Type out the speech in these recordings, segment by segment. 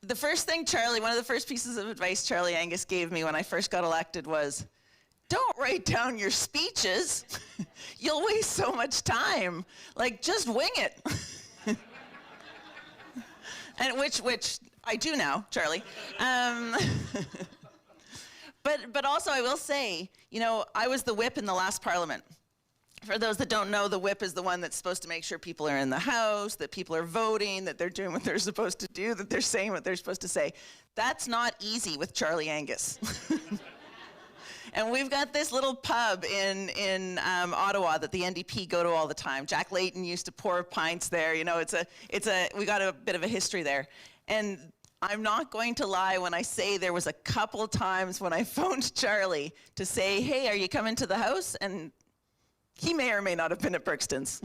the first thing one of the first pieces of advice Charlie Angus gave me when I first got elected was, don't write down your speeches. You'll waste so much time. Like, just wing it. And which I do now, Charlie. But also I will say, you know, I was the whip in the last parliament. For those that don't know, the whip is the one that's supposed to make sure people are in the house, that people are voting, that they're doing what they're supposed to do, that they're saying what they're supposed to say. That's not easy with Charlie Angus. And we've got this little pub in Ottawa that the NDP go to all the time. Jack Layton used to pour pints there. You know, we got a bit of a history there. And I'm not going to lie when I say there was a couple times when I phoned Charlie to say, hey, are you coming to the house? And he may or may not have been at Brixton's.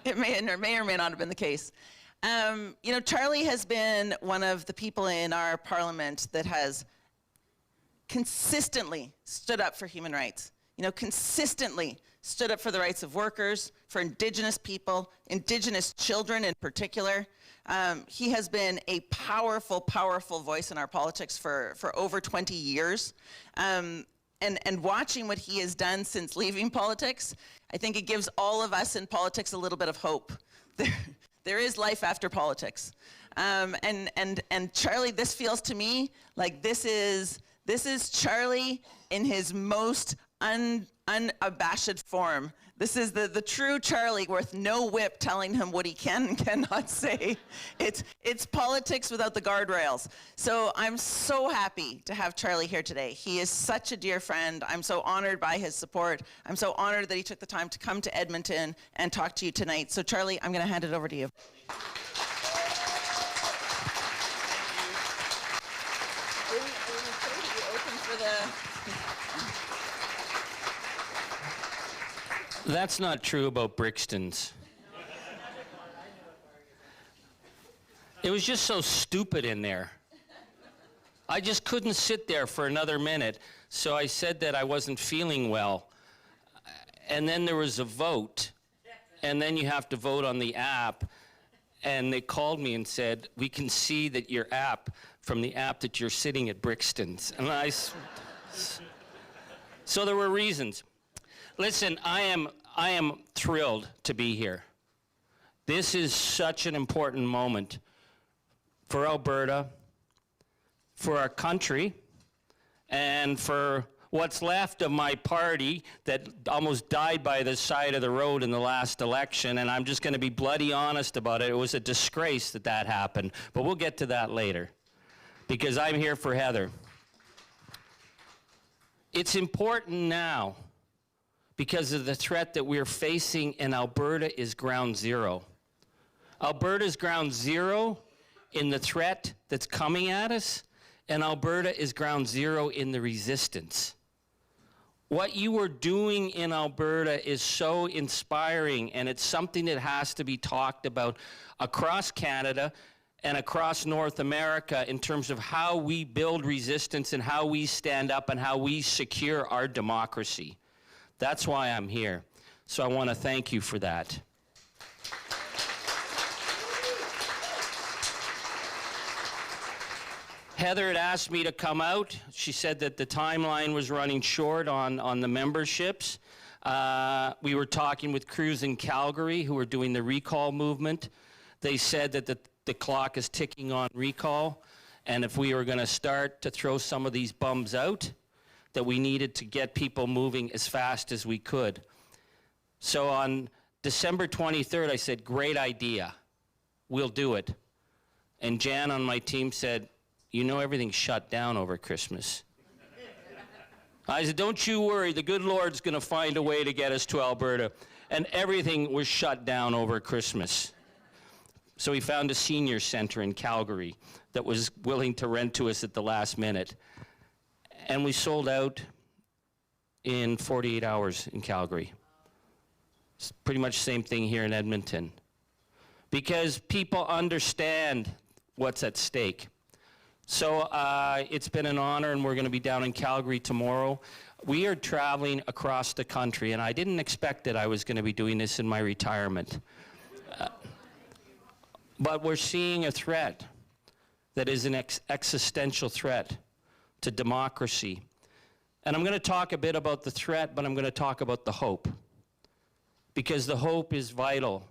It may or may not have been the case. You know, Charlie has been one of the people in our parliament that has consistently stood up for human rights. You know, consistently stood up for the rights of workers, for Indigenous people, Indigenous children in particular. He has been a powerful, powerful voice in our politics for over 20 years. And watching what he has done since leaving politics, I think it gives all of us in politics a little bit of hope. There is life after politics. And Charlie, this feels to me like this is Charlie in his most unabashed form. This is the true Charlie with no whip telling him what he can and cannot say. It's politics without the guardrails. So I'm so happy to have Charlie here today. He is such a dear friend. I'm so honored by his support. I'm so honored that he took the time to come to Edmonton and talk to you tonight. So Charlie, I'm gonna hand it over to you. That's not true about Brixton's. It was just so stupid in there. I just couldn't sit there for another minute, so I said that I wasn't feeling well. And then there was a vote, and then you have to vote on the app, and they called me and said, we can see that your app, from the app that you're sitting at Brixton's. And so there were reasons. Listen, I am thrilled to be here. This is such an important moment for Alberta, for our country, and for what's left of my party that almost died by the side of the road in the last election, and I'm just going to be bloody honest about it. It was a disgrace that happened, but we'll get to that later, because I'm here for Heather. It's important now because of the threat that we're facing, and Alberta is ground zero. Alberta's ground zero in the threat that's coming at us, and Alberta is ground zero in the resistance. What you are doing in Alberta is so inspiring, and it's something that has to be talked about across Canada and across North America in terms of how we build resistance and how we stand up and how we secure our democracy. That's why I'm here. So I want to thank you for that. Heather had asked me to come out. She said that the timeline was running short on the memberships. We were talking with crews in Calgary who were doing the recall movement. They said that the clock is ticking on recall, and if we were going to start to throw some of these bums out, that we needed to get people moving as fast as we could. So on December 23rd, I said, great idea. We'll do it. And Jan on my team said, you know everything's shut down over Christmas. I said, don't you worry, the good Lord's gonna find a way to get us to Alberta. And everything was shut down over Christmas. So we found a senior center in Calgary that was willing to rent to us at the last minute. And we sold out in 48 hours in Calgary. It's pretty much the same thing here in Edmonton. Because people understand what's at stake. So it's been an honor, and we're going to be down in Calgary tomorrow. We are traveling across the country, and I didn't expect that I was going to be doing this in my retirement. But we're seeing a threat that is an existential threat to democracy. And I'm going to talk a bit about the threat, but I'm going to talk about the hope, because the hope is vital.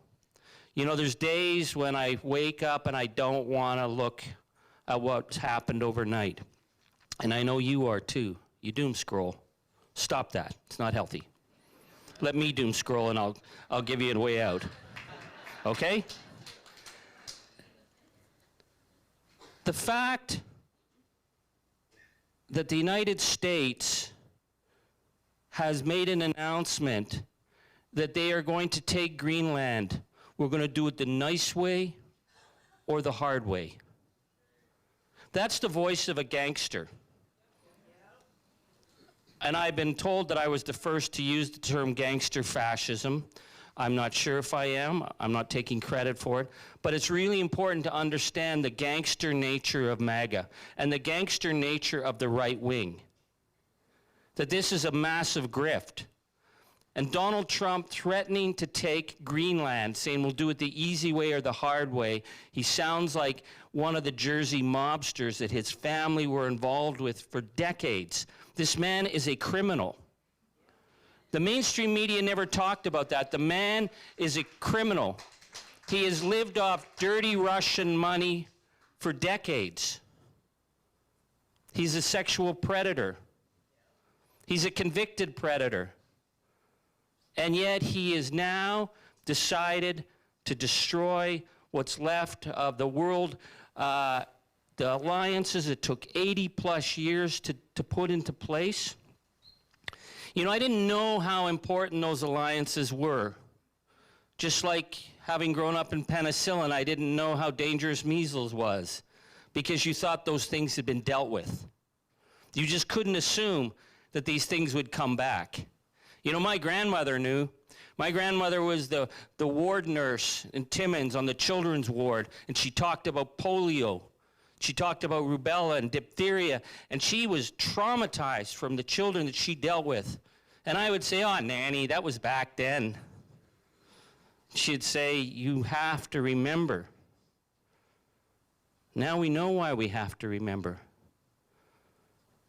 You know, there's days when I wake up and I don't want to look at what's happened overnight. And I know you are too. You doom scroll. Stop that. It's not healthy. Let me doom scroll and I'll give you a way out. Okay? The fact that the United States has made an announcement that they are going to take Greenland, we're going to do it the nice way or the hard way. That's the voice of a gangster. And I've been told that I was the first to use the term gangster fascism. I'm not sure if I am. I'm not taking credit for it. But it's really important to understand the gangster nature of MAGA and the gangster nature of the right wing. That this is a massive grift. And Donald Trump threatening to take Greenland, saying we'll do it the easy way or the hard way, he sounds like one of the Jersey mobsters that his family were involved with for decades. This man is a criminal. The mainstream media never talked about that. The man is a criminal. He has lived off dirty Russian money for decades. He's a sexual predator. He's a convicted predator. And yet he has now decided to destroy what's left of the world, the alliances it took 80 plus years to put into place. You know, I didn't know how important those alliances were. Just like having grown up in penicillin, I didn't know how dangerous measles was, because you thought those things had been dealt with. You just couldn't assume that these things would come back. You know, my grandmother knew. My grandmother was the ward nurse in Timmins on the children's ward, and she talked about polio. She talked about rubella and diphtheria, and she was traumatized from the children that she dealt with. And I would say, oh, Nanny, that was back then. She'd say, you have to remember. Now we know why we have to remember.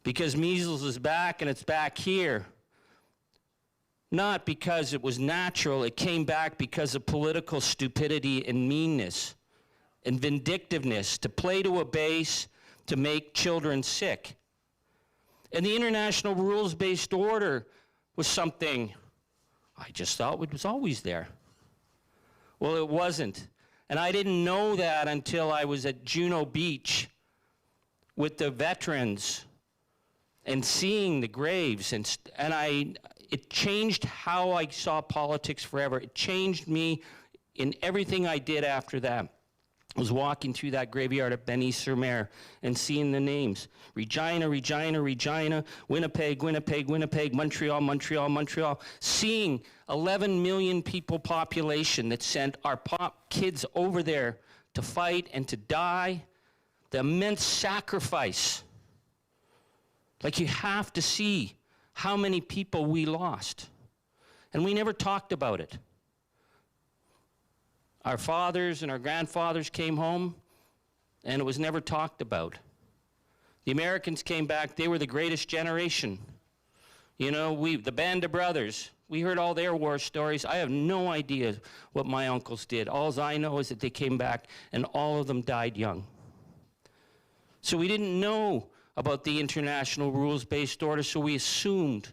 Because measles is back, and it's back here. Not because it was natural, it came back because of political stupidity and meanness and vindictiveness to play to a base to make children sick. And the international rules-based order was something I just thought was always there. Well, it wasn't. And I didn't know that until I was at Juno Beach with the veterans and seeing the graves. It changed how I saw politics forever. It changed me in everything I did after that. I was walking through that graveyard at Benny-sur-Mer and seeing the names. Regina, Regina, Regina, Winnipeg, Winnipeg, Winnipeg, Montreal, Montreal, Montreal. Seeing 11 million people population that sent our kids over there to fight and to die. The immense sacrifice. Like, you have to see how many people we lost. And we never talked about it. Our fathers and our grandfathers came home, and it was never talked about. The Americans came back, they were the greatest generation. You know, the Band of Brothers, we heard all their war stories. I have no idea what my uncles did. All I know is that they came back, and all of them died young. So we didn't know about the international rules-based order, so we assumed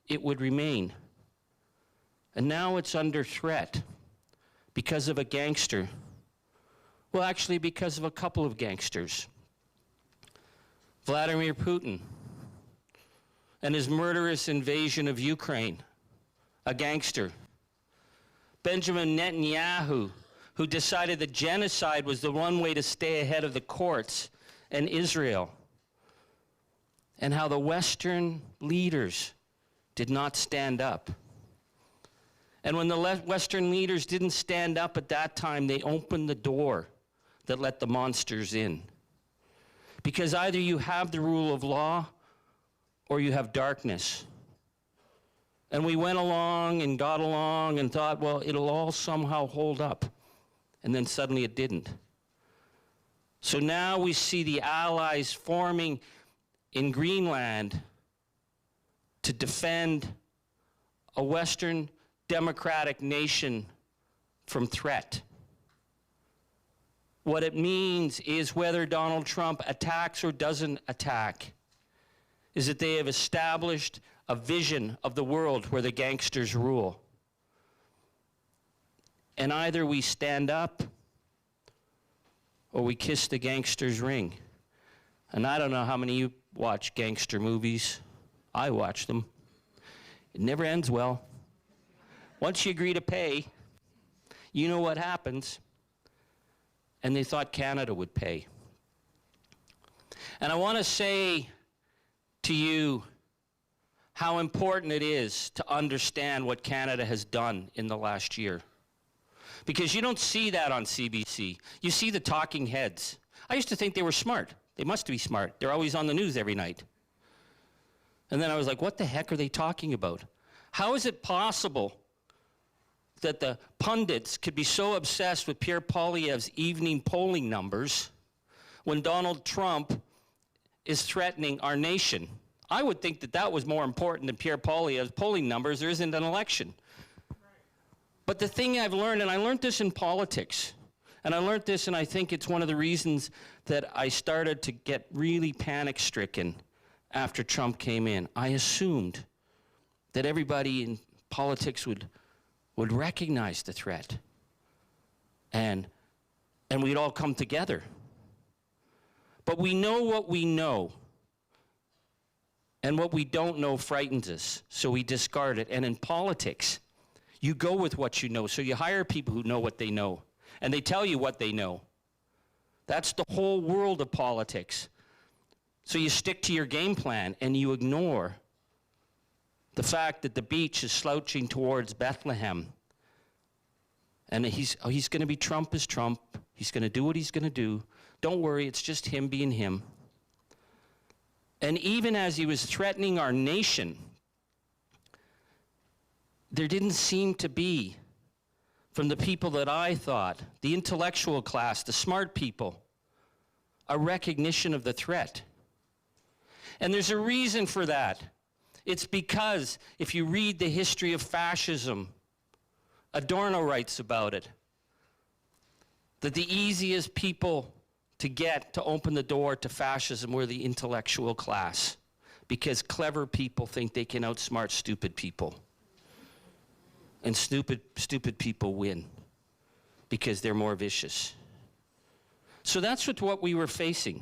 it would remain. And now it's under threat because of a gangster. Well, actually, because of a couple of gangsters. Vladimir Putin and his murderous invasion of Ukraine, a gangster. Benjamin Netanyahu, who decided that genocide was the one way to stay ahead of the courts, and Israel. And how the Western leaders did not stand up. And when the Western leaders didn't stand up at that time, they opened the door that let the monsters in. Because either you have the rule of law or you have darkness. And we went along and got along and thought, well, it'll all somehow hold up. And then suddenly it didn't. So now we see the allies forming in Greenland to defend a Western democratic nation from threat. What it means is whether Donald Trump attacks or doesn't attack, is that they have established a vision of the world where the gangsters rule. And either we stand up or we kiss the gangster's ring. And I don't know how many of you watch gangster movies. I watch them. It never ends well. Once you agree to pay, you know what happens. And they thought Canada would pay. And I want to say to you how important it is to understand what Canada has done in the last year. Because you don't see that on CBC. You see the talking heads. I used to think they were smart. They must be smart. They're always on the news every night. And then I was like, what the heck are they talking about? How is it possible that the pundits could be so obsessed with Pierre Poilievre's evening polling numbers when Donald Trump is threatening our nation? I would think that that was more important than Pierre Poilievre's polling numbers. There isn't an election. But the thing I've learned, and I learned this in politics, and I learned this, and I think it's one of the reasons that I started to get really panic-stricken after Trump came in. I assumed that everybody in politics would recognize the threat, and we'd all come together. But we know what we know, and what we don't know frightens us, so we discard it. And in politics, you go with what you know, so you hire people who know what they know, and they tell you what they know. That's the whole world of politics. So you stick to your game plan, and you ignore the fact that the beach is slouching towards Bethlehem. And he's going to be Trump as Trump. He's going to do what he's going to do. Don't worry, it's just him being him. And even as he was threatening our nation, there didn't seem to be, from the people that I thought, the intellectual class, the smart people, a recognition of the threat. And there's a reason for that. It's because if you read the history of fascism, Adorno writes about it, that the easiest people to get to open the door to fascism were the intellectual class, because clever people think they can outsmart stupid people. And stupid people win because they're more vicious. So that's what we were facing.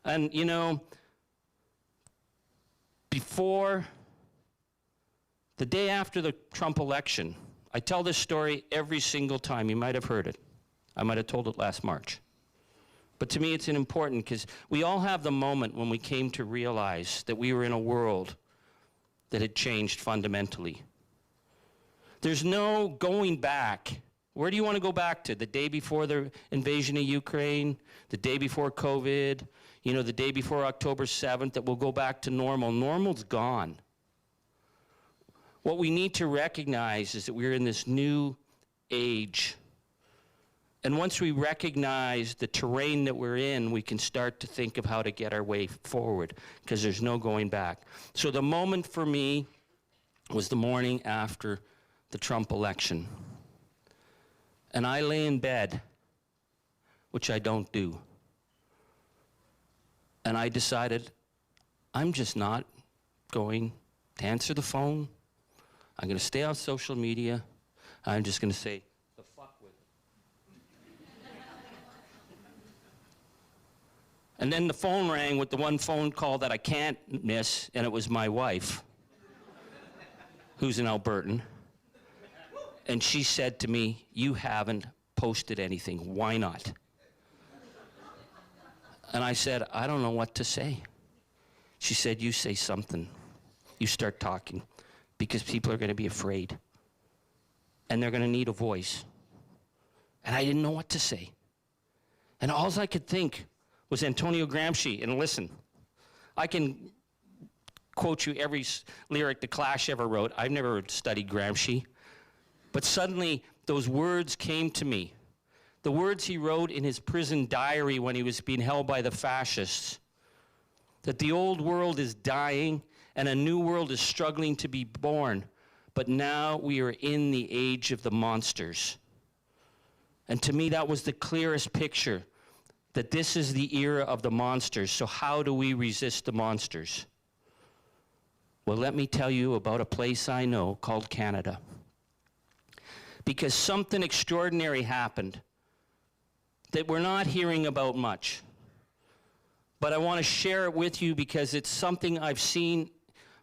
And you know, before the day after the Trump election, I tell this story every single time. You might have heard it. I might have told it last March. But to me, it's important because we all have the moment when we came to realize that we were in a world that had changed fundamentally. There's no going back. Where do you want to go back to? The day before the invasion of Ukraine, the day before COVID, you know, the day before October 7th, that we'll go back to normal. Normal's gone. What we need to recognize is that we're in this new age. And once we recognize the terrain that we're in, we can start to think of how to get our way forward, because there's no going back. So the moment for me was the morning after the Trump election. And I lay in bed, which I don't do. And I decided I'm just not going to answer the phone. I'm going to stay off social media. I'm just going to say, the fuck with it. And then the phone rang with the one phone call that I can't miss, and it was my wife, who's an Albertan. And she said to me, you haven't posted anything. Why not? And I said, I don't know what to say. She said, you say something. You start talking, because people are going to be afraid. And they're going to need a voice. And I didn't know what to say. And all I could think was Antonio Gramsci. And listen, I can quote you every lyric the Clash ever wrote. I've never studied Gramsci. But suddenly, those words came to me The words he wrote in his prison diary when he was being held by the fascists, that the old world is dying and a new world is struggling to be born, but now we are in the age of the monsters. And to me, that was the clearest picture, that this is the era of the monsters. So how do we resist the monsters? Well, let me tell you about a place I know called Canada. Because something extraordinary happened that we're not hearing about much. But I want to share it with you because it's something I've seen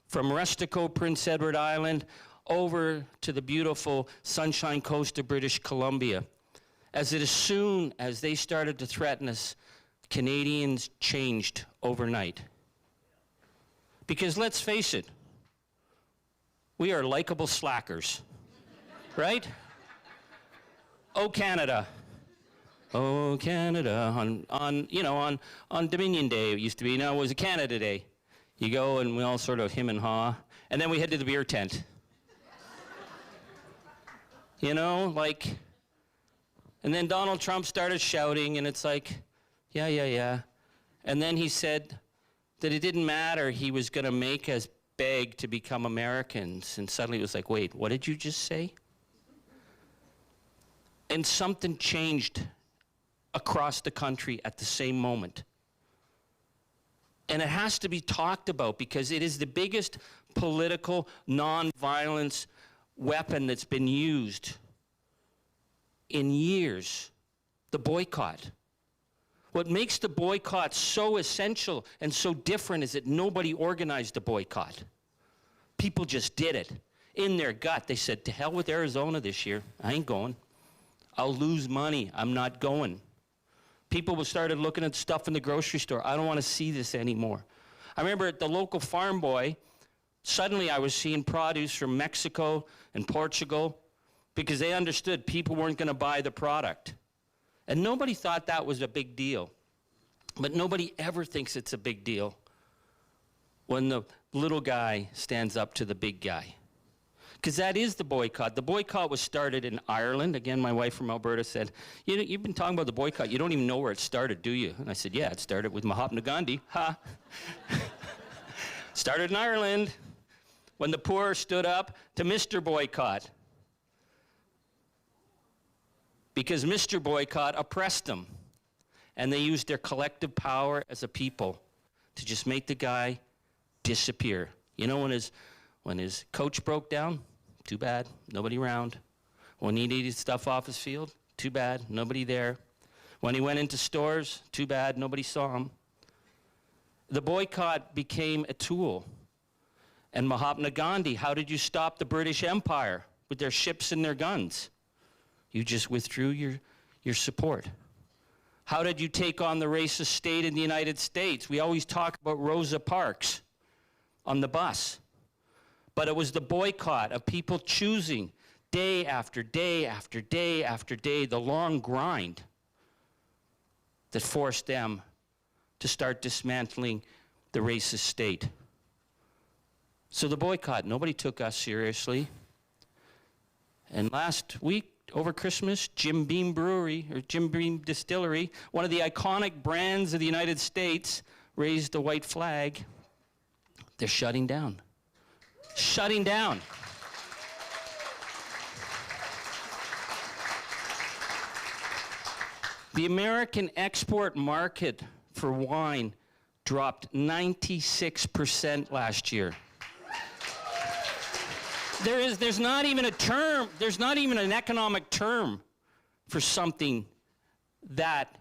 from Rustico, Prince Edward Island, over to the beautiful Sunshine Coast of British Columbia. As soon as they started to threaten us, Canadians changed overnight. Because let's face it, we are likable slackers, right? Oh, Canada. Oh, Canada. On Dominion Day, it used to be. Now it was a Canada Day. You go and we all sort of him and haw. And then we head to the beer tent. And then Donald Trump started shouting, and it's like, yeah. And then he said that it didn't matter. He was going to make us beg to become Americans. And suddenly it was like, wait, what did you just say? And something changed across the country at the same moment. And it has to be talked about because it is the biggest political non-violence weapon that's been used in years, the boycott. What makes the boycott so essential and so different is that nobody organized the boycott. People just did it. In their gut, they said, to hell with Arizona this year. I ain't going. I'll lose money. I'm not going. People started looking at stuff in the grocery store. I don't want to see this anymore. I remember at the local farm boy, suddenly I was seeing produce from Mexico and Portugal because they understood people weren't going to buy the product. And nobody thought that was a big deal. But nobody ever thinks it's a big deal when the little guy stands up to the big guy. Because that is the boycott. The boycott was started in Ireland. Again, my wife from Alberta said, you've been talking about the boycott. You don't even know where it started, do you? And I said, yeah, it started with Mahatma Gandhi. Ha! Started in Ireland when the poor stood up to Mr. Boycott. Because Mr. Boycott oppressed them. And they used their collective power as a people to just make the guy disappear. You know, when his coach broke down, too bad, nobody around. When he needed stuff off his field, too bad, nobody there. When he went into stores, too bad, nobody saw him. The boycott became a tool. And Mahatma Gandhi, how did you stop the British Empire with their ships and their guns? You just withdrew your support. How did you take on the racist state in the United States? We always talk about Rosa Parks on the bus. But it was the boycott of people choosing day after day after day after day, the long grind that forced them to start dismantling the racist state. So the boycott, nobody took us seriously. And last week, over Christmas, Jim Beam Brewery, or Jim Beam Distillery, one of the iconic brands of the United States, raised the white flag. They're shutting down. Shutting down. The American export market for wine dropped 96% last year. There's not even a term, there's not even an economic term for something that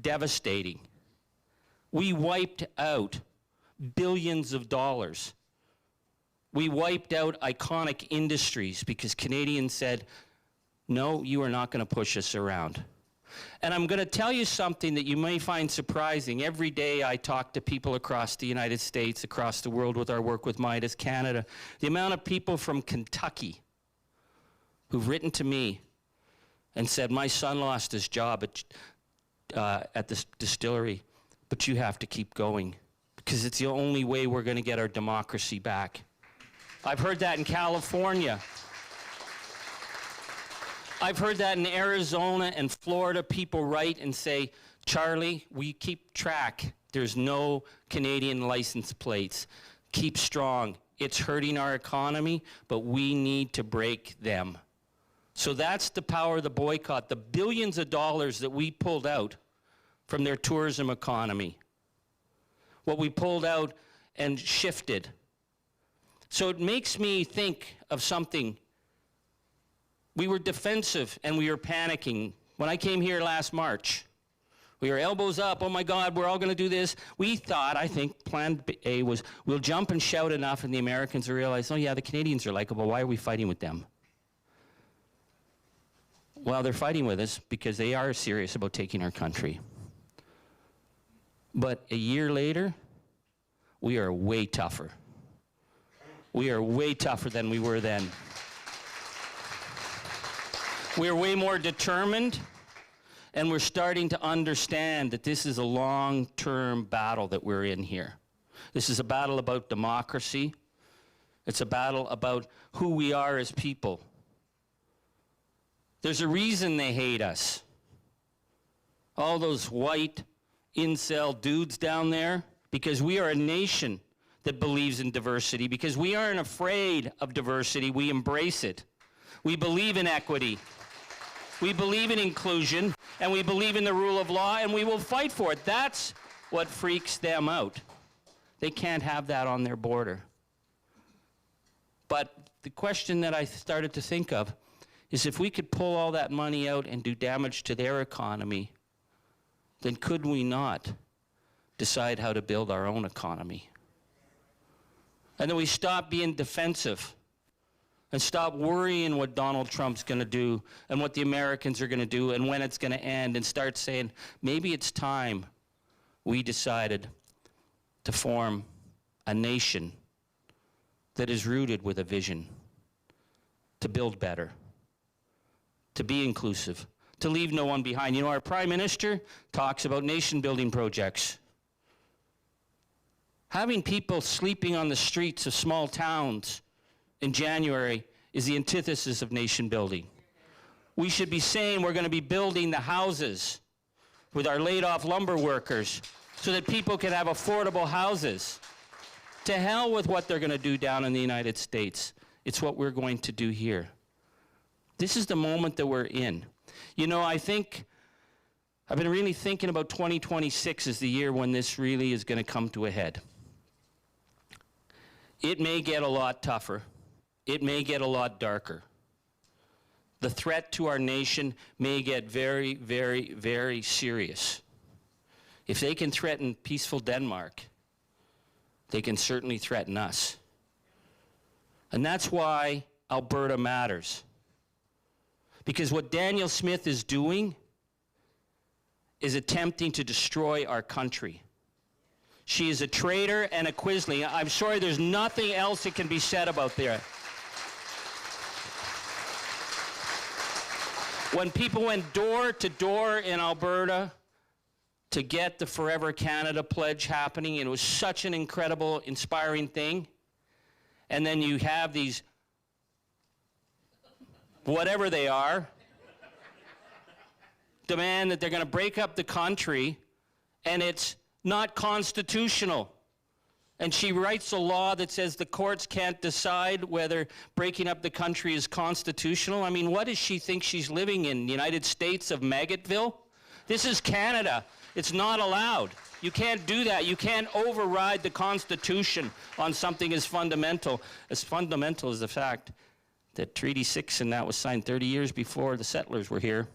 devastating. We wiped out billions of dollars. We wiped out iconic industries because Canadians said, no, you are not going to push us around. And I'm going to tell you something that you may find surprising. Every day I talk to people across the United States, across the world with our work with Midas Canada. The amount of people from Kentucky who've written to me and said, my son lost his job at this distillery, but you have to keep going because it's the only way we're going to get our democracy back. I've heard that in California. I've heard that in Arizona and Florida, people write and say, Charlie, we keep track. There's no Canadian license plates. Keep strong. It's hurting our economy, but we need to break them. So that's the power of the boycott, the billions of dollars that we pulled out from their tourism economy. What we pulled out and shifted. So it makes me think of something. We were defensive and we were panicking. When I came here last March, we were elbows up, oh my God, we're all going to do this. We thought, I think, plan A was, we'll jump and shout enough and the Americans will realize, oh yeah, the Canadians are likable, why are we fighting with them? Well, they're fighting with us because they are serious about taking our country. But a year later, we are way tougher. We are way tougher than we were then. We are way more determined, and we're starting to understand that this is a long-term battle that we're in here. This is a battle about democracy. It's a battle about who we are as people. There's a reason they hate us. All those white incel dudes down there, because we are a nation that believes in diversity, because we aren't afraid of diversity, we embrace it. We believe in equity. We believe in inclusion, and we believe in the rule of law, and we will fight for it. That's what freaks them out. They can't have that on their border. But the question that I started to think of is if we could pull all that money out and do damage to their economy, then could we not decide how to build our own economy? And then we stop being defensive and stop worrying what Donald Trump's going to do and what the Americans are going to do and when it's going to end, and start saying, maybe it's time we decided to form a nation that is rooted with a vision to build better, to be inclusive, to leave no one behind. You know, our Prime Minister talks about nation-building projects. Having people sleeping on the streets of small towns in January is the antithesis of nation building. We should be saying we're going to be building the houses with our laid-off lumber workers so that people can have affordable houses. To hell with what they're going to do down in the United States. It's what we're going to do here. This is the moment that we're in. You know, I think I've been really thinking about 2026 as the year when this really is going to come to a head. It may get a lot tougher. It may get a lot darker. The threat to our nation may get very, very, very serious. If they can threaten peaceful Denmark, they can certainly threaten us. And that's why Alberta matters. Because what Danielle Smith is doing is attempting to destroy our country. She is a traitor and a quisling. I'm sorry, there's nothing else that can be said about that. When people went door to door in Alberta to get the Forever Canada pledge happening, and it was such an incredible, inspiring thing, and then you have these, whatever they are, demand that they're going to break up the country, and it's not constitutional. And she writes a law that says the courts can't decide whether breaking up the country is constitutional. I mean, what does she think she's living in? The United States of Maggotville? This is Canada. It's not allowed. You can't do that. You can't override the Constitution on something as fundamental as the fact that Treaty 6 and that was signed 30 years before the settlers were here.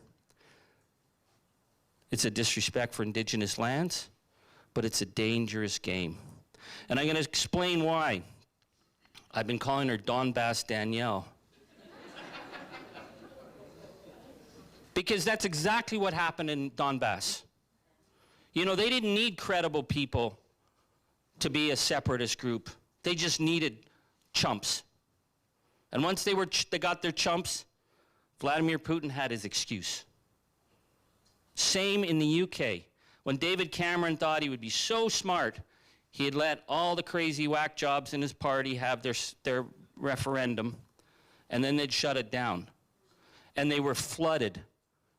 It's a disrespect for Indigenous lands, but it's a dangerous game. And I'm going to explain why. I've been calling her Donbass Danielle. Because that's exactly what happened in Donbass. You know, they didn't need credible people to be a separatist group. They just needed chumps. And once they got their chumps, Vladimir Putin had his excuse. Same in the UK. When David Cameron thought he would be so smart, he had let all the crazy whack jobs in his party have their referendum, and then they'd shut it down. and they were flooded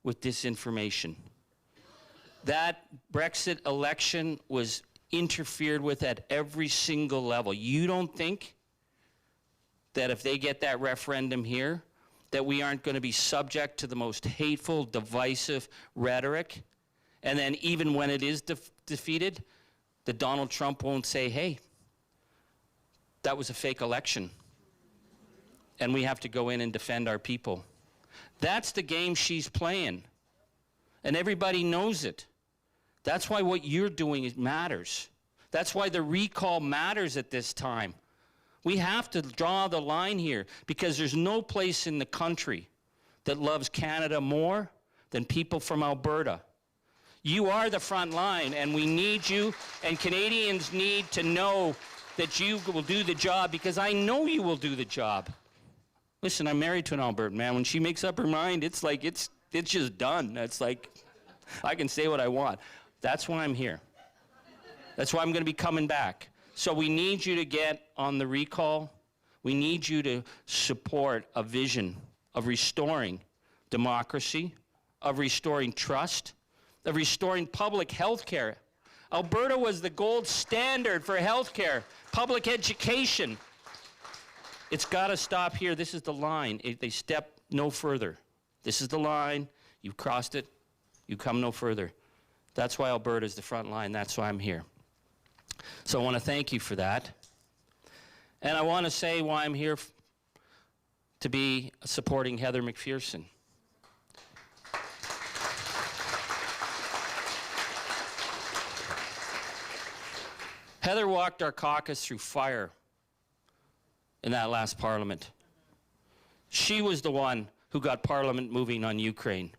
with disinformation. That Brexit election was interfered with at every single level. You don't think that if they get that referendum here, that we aren't going to be subject to the most hateful, divisive rhetoric? And then even when it is defeated, that Donald Trump won't say, hey, that was a fake election, and we have to go in and defend our people. That's the game she's playing, and everybody knows it. That's why what you're doing matters. That's why the recall matters at this time. We have to draw the line here, because there's no place in the country that loves Canada more than people from Alberta. You are the front line, and we need you, and Canadians need to know that you will do the job, because I know you will do the job. Listen, I'm married to an Albertan, man. When she makes up her mind, it's like, it's just done. That's like, I can say what I want. That's why I'm here. That's why I'm going to be coming back. So we need you to get on the recall. We need you to support a vision of restoring democracy, of restoring trust, of restoring public health care. Alberta was the gold standard for health care, public education. It's got to stop here. This is the line. They step no further. This is the line. You've crossed it. You come no further. That's why Alberta is the front line. That's why I'm here. So I want to thank you for that. And I want to say why I'm here to be supporting Heather McPherson. Heather walked our caucus through fire in that last parliament. She was the one who got Parliament moving on Ukraine.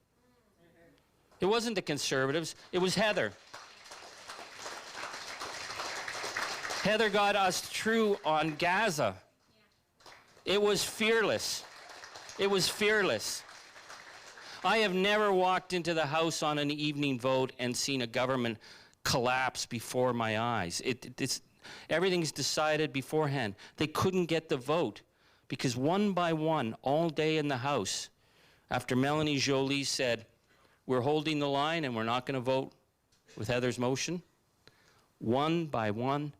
It wasn't the Conservatives, it was Heather. Heather got us through on Gaza. It was fearless. It was fearless. I have never walked into the House on an evening vote and seen a government collapse before my eyes. Everything's decided beforehand. They couldn't get the vote because one by one, all day in the House, after Melanie Joly said, we're holding the line and we're not going to vote with Heather's motion, one by one,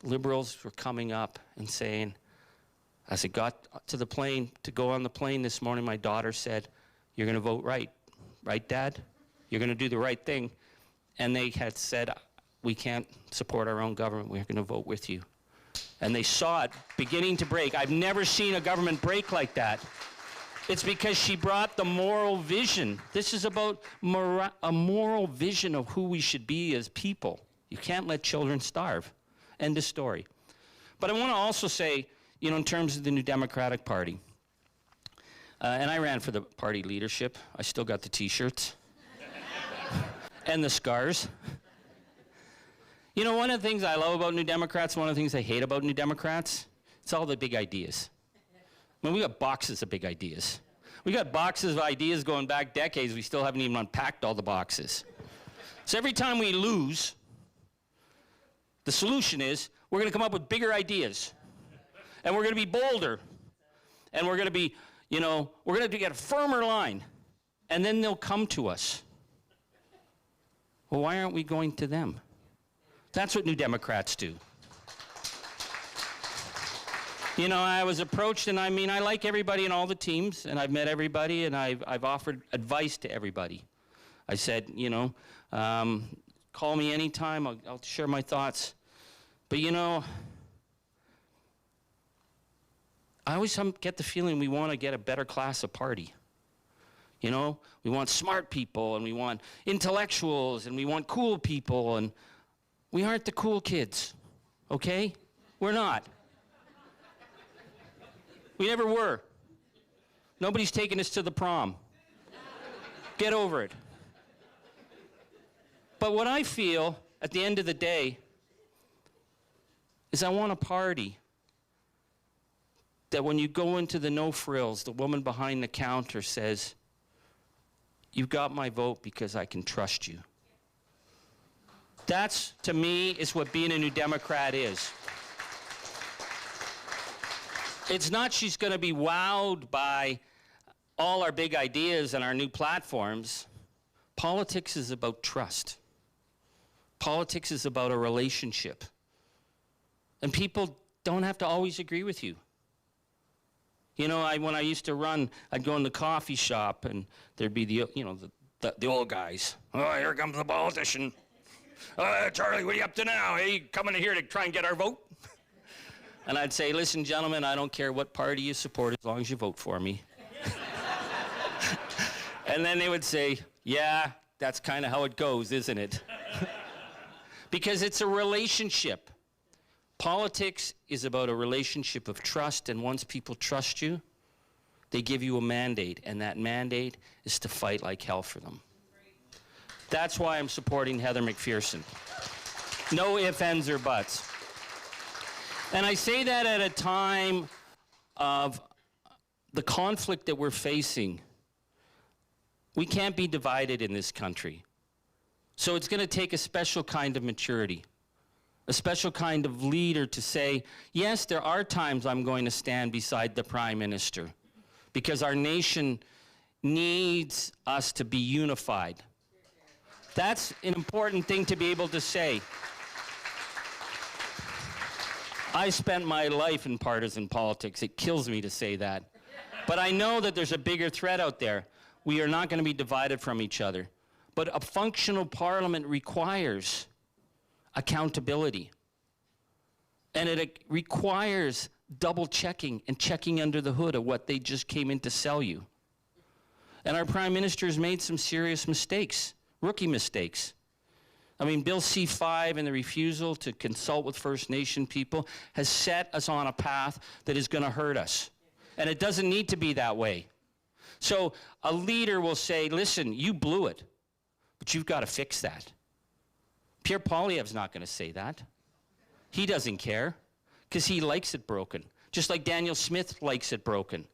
Liberals were coming up and saying, as it got to the plane, to go on the plane this morning, my daughter said, you're going to vote right. Right, Dad? You're going to do the right thing. And they had said, we can't support our own government. We're going to vote with you. And they saw it beginning to break. I've never seen a government break like that. It's because she brought the moral vision. This is about a moral vision of who we should be as people. You can't let children starve. End of story. But I want to also say, in terms of the New Democratic Party, and I ran for the party leadership. I still got the T-shirts and the scars. One of the things I love about New Democrats, one of the things I hate about New Democrats, it's all the big ideas. I mean, we got boxes of big ideas. We got boxes of ideas going back decades. We still haven't even unpacked all the boxes. So every time we lose, the solution is we're going to come up with bigger ideas. And we're going to be bolder. And we're going to be, we're going to get a firmer line. And then they'll come to us. Well, why aren't we going to them? That's what New Democrats do. I was approached, and I like everybody in all the teams, and I've met everybody, and I've offered advice to everybody. I said, call me anytime, I'll share my thoughts. But I always get the feeling we want to get a better class of party. We want smart people, and we want intellectuals, and we want cool people, and we aren't the cool kids, okay? We're not. We never were. Nobody's taken us to the prom. Get over it. But what I feel at the end of the day is I want a party that when you go into the no frills, the woman behind the counter says, you've got my vote because I can trust you. That's, to me, is what being a New Democrat is. It's not she's going to be wowed by all our big ideas and our new platforms, politics is about trust. Politics is about a relationship. And people don't have to always agree with you. You know, when I used to run, I'd go in the coffee shop and there'd be the old guys. Oh, here comes the politician. Charlie, what are you up to now? Hey, coming here to try and get our vote? And I'd say, listen, gentlemen, I don't care what party you support as long as you vote for me. And then they would say, yeah, that's kind of how it goes, isn't it? Because it's a relationship. Politics is about a relationship of trust, and once people trust you, they give you a mandate, and that mandate is to fight like hell for them. That's why I'm supporting Heather McPherson. No ifs, ands, or buts. And I say that at a time of the conflict that we're facing. We can't be divided in this country. So it's going to take a special kind of maturity, a special kind of leader to say, yes, there are times I'm going to stand beside the Prime Minister because our nation needs us to be unified. That's an important thing to be able to say. I spent my life in partisan politics. It kills me to say that. But I know that there's a bigger threat out there. We are not going to be divided from each other. But a functional parliament requires accountability. And it requires double checking and checking under the hood of what they just came in to sell you. And our Prime Minister has made some serious mistakes, rookie mistakes. I mean, Bill C-5 and the refusal to consult with First Nation people has set us on a path that is going to hurt us. And it doesn't need to be that way. So a leader will say, listen, you blew it, but you've got to fix that. Pierre Poilievre's not going to say that. He doesn't care because he likes it broken, just like Daniel Smith likes it broken.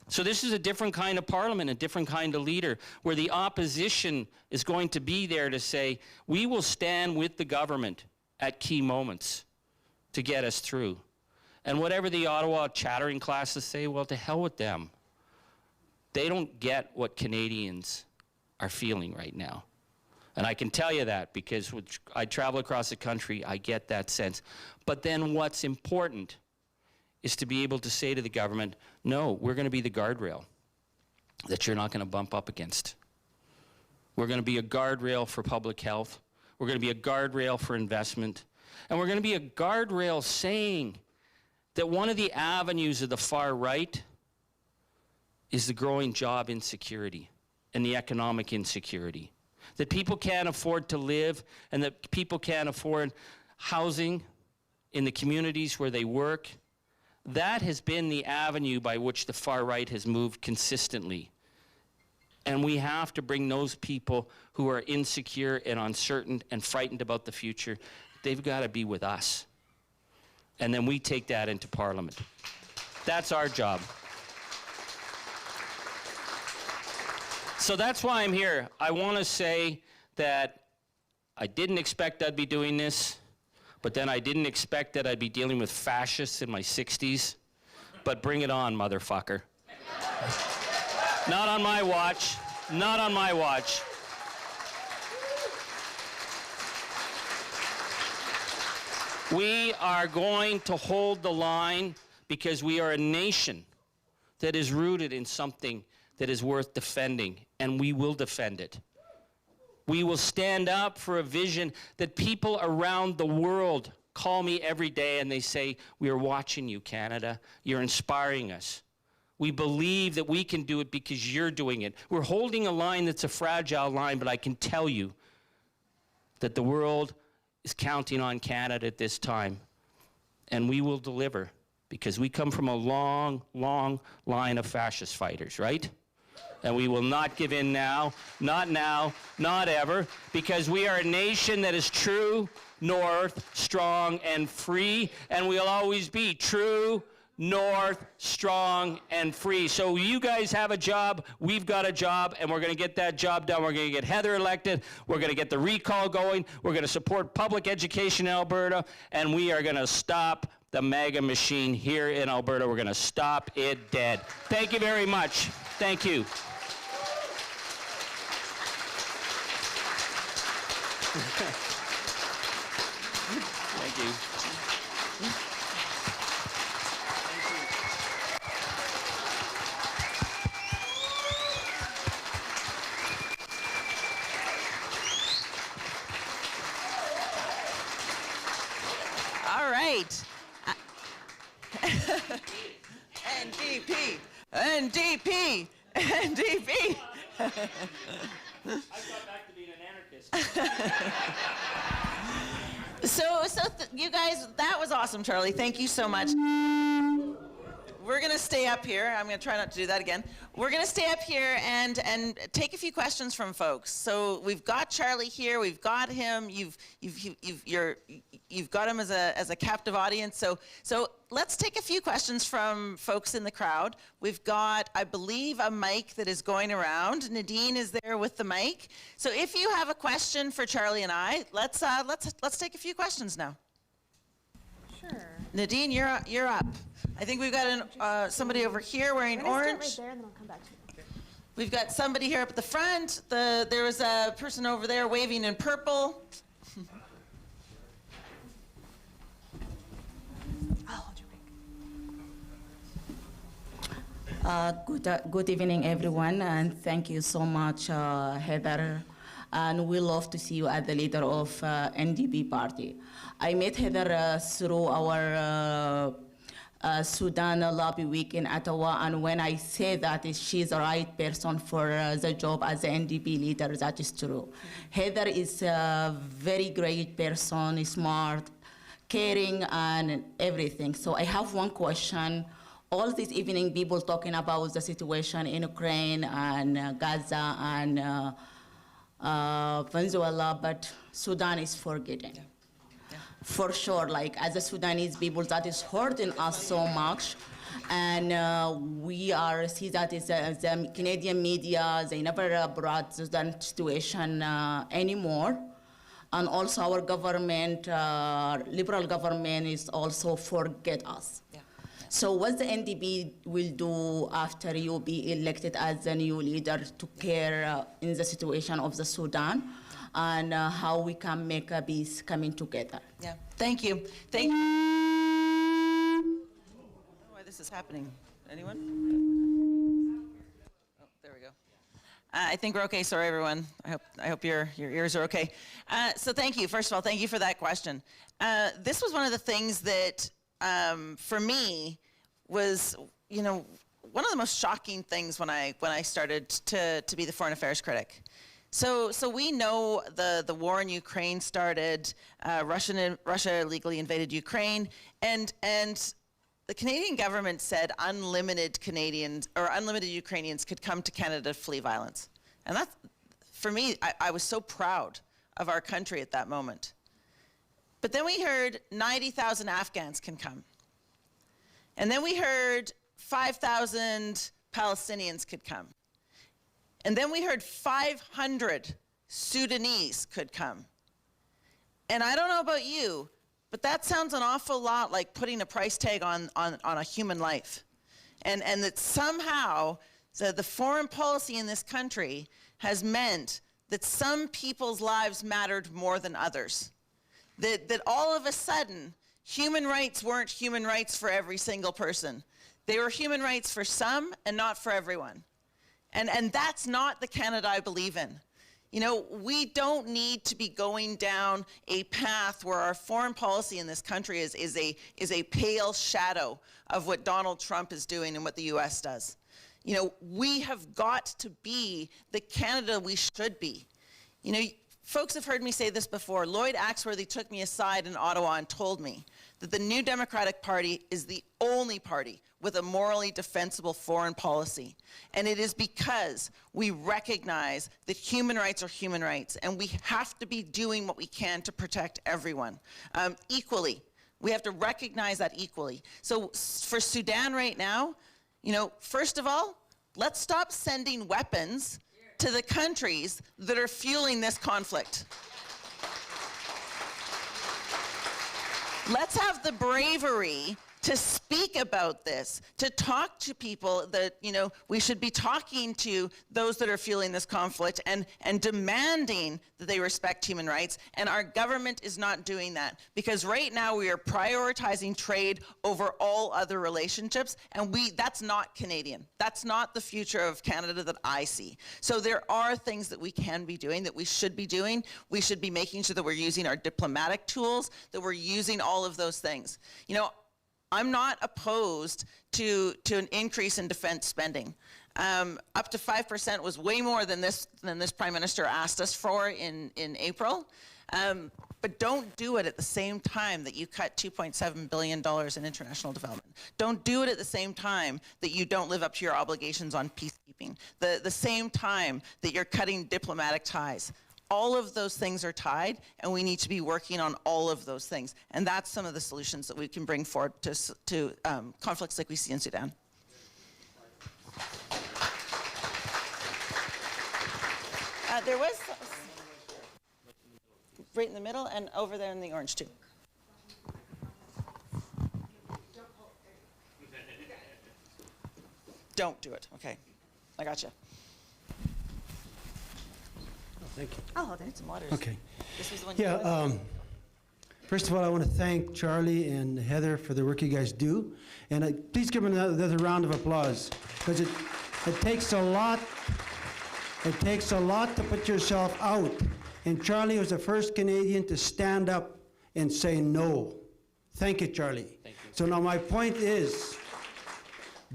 So this is a different kind of parliament, a different kind of leader, where the opposition is going to be there to say, we will stand with the government at key moments to get us through. And whatever the Ottawa chattering classes say, well, to hell with them. They don't get what Canadians are feeling right now. And I can tell you that because I travel across the country, I get that sense. But then what's important is to be able to say to the government, no, we're going to be the guardrail that you're not going to bump up against. We're going to be a guardrail for public health. We're going to be a guardrail for investment. And we're going to be a guardrail saying that one of the avenues of the far right is the growing job insecurity and the economic insecurity. That people can't afford to live and that people can't afford housing in the communities where they work. That has been the avenue by which the far right has moved consistently. And we have to bring those people who are insecure and uncertain and frightened about the future, they've got to be with us. And then we take that into Parliament. That's our job. So that's why I'm here. I want to say that I didn't expect I'd be doing this, but then I didn't expect that I'd be dealing with fascists in my 60s. But bring it on, motherfucker. Not on my watch. Not on my watch. We are going to hold the line because we are a nation that is rooted in something that is worth defending, and we will defend it. We will stand up for a vision that people around the world call me every day and they say, we are watching you, Canada. You're inspiring us. We believe that we can do it because you're doing it. We're holding a line that's a fragile line, but I can tell you that the world is counting on Canada at this time, and we will deliver because we come from a long, long line of fascist fighters, right? And we will not give in now, not ever, because we are a nation that is true, north, strong, and free, and we'll always be true, north, strong, and free. So you guys have a job, we've got a job, and we're going to get that job done. We're going to get Heather elected, we're going to get the recall going, we're going to support public education in Alberta, and we are going to stop the MAGA machine here in Alberta. We're going to stop it dead. Thank you very much. Thank you. Thank you. All right. NDP, NDP, NDP. I got back to being an anarchist. You guys, that was awesome, Charlie. Thank you so much. We're going to stay up here. I'm going to try not to do that again. We're going to stay up here and take a few questions from folks. So we've got Charlie here. We've got him. You've got him as a captive audience. So let's take a few questions from folks in the crowd. We've got, I believe, a mic that is going around. Nadine is there with the mic. So if you have a question for Charlie and I, let's take a few questions now. Sure. Nadine, you're up. I think we've got somebody over here wearing orange. Right there, and then I'll come back to you. We've got somebody here up at the front. There was a person over there waving in purple. I'll hold your mic. Good evening, everyone, and thank you so much, Heather. And we love to see you as the leader of NDP party. I met Heather through our Sudan Lobby Week in Ottawa, and when I say that she's the right person for the job as the NDP leader, that is true. Heather is a very great person, smart, caring, and everything. So I have one question. All this evening, people talking about the situation in Ukraine and Gaza and Venezuela, but Sudan is forgetting. Yeah. For sure, like as a Sudanese people, that is hurting us so much. And we are see that is the Canadian media, they never brought Sudan situation anymore. And also our government, liberal government is also forget us. Yeah. So what the NDP will do after you be elected as the new leader to care in the situation of the Sudan and how we can make a peace coming together? Yeah, thank you. Thank you. I don't know why this is happening. Anyone? Oh, there we go. I think we're okay. Sorry, everyone. I hope your ears are okay. So thank you. First of all, thank you for that question. This was one of the things that for me was, one of the most shocking things when I started to be the foreign affairs critic. So we know the war in Ukraine started. Russia illegally invaded Ukraine, and the Canadian government said unlimited Ukrainians could come to Canada to flee violence, and that's, for me, I was so proud of our country at that moment. But then we heard 90,000 Afghans can come. And then we heard 5,000 Palestinians could come. And then we heard 500 Sudanese could come. And I don't know about you, but that sounds an awful lot like putting a price tag on a human life. And that somehow the foreign policy in this country has meant that some people's lives mattered more than others. That all of a sudden, human rights weren't human rights for every single person. They were human rights for some and not for everyone. And that's not the Canada I believe in. We don't need to be going down a path where our foreign policy in this country is a pale shadow of what Donald Trump is doing and what the US does. We have got to be the Canada we should be. Folks have heard me say this before. Lloyd Axworthy took me aside in Ottawa and told me that the New Democratic Party is the only party with a morally defensible foreign policy. And it is because we recognize that human rights are human rights, and we have to be doing what we can to protect everyone equally. We have to recognize that equally. So for Sudan right now, first of all, let's stop sending weapons to the countries that are fueling this conflict. let's have the bravery to speak about this, to talk to people that, you know, we should be talking to those that are feeling this conflict and demanding that they respect human rights. And our government is not doing that, because right now we are prioritizing trade over all other relationships, and that's not Canadian. That's not the future of Canada that I see. So there are things that we can be doing, that we should be doing. We should be making sure that we're using our diplomatic tools, that we're using all of those things. You know, I'm not opposed to an increase in defense spending. Up to 5% was way more than this Prime Minister asked us for in April. But don't do it at the same time that you cut $2.7 billion in international development. Don't do it at the same time that you don't live up to your obligations on peacekeeping. The same time that you're cutting diplomatic ties. All of those things are tied, and we need to be working on all of those things. And that's some of the solutions that we can bring forward to conflicts like we see in Sudan. There was right in the middle and over there in the orange too. Don't do it. Okay, I got you. Thank you. Oh, that's Some waters. Okay. This was the one you Yeah, wanted? first of all, I want to thank Charlie and Heather for the work you guys do. And please give them another round of applause, because it takes a lot. It takes a lot to put yourself out. And Charlie was the first Canadian to stand up and say no. Thank you, Charlie. Thank you. So now my point is,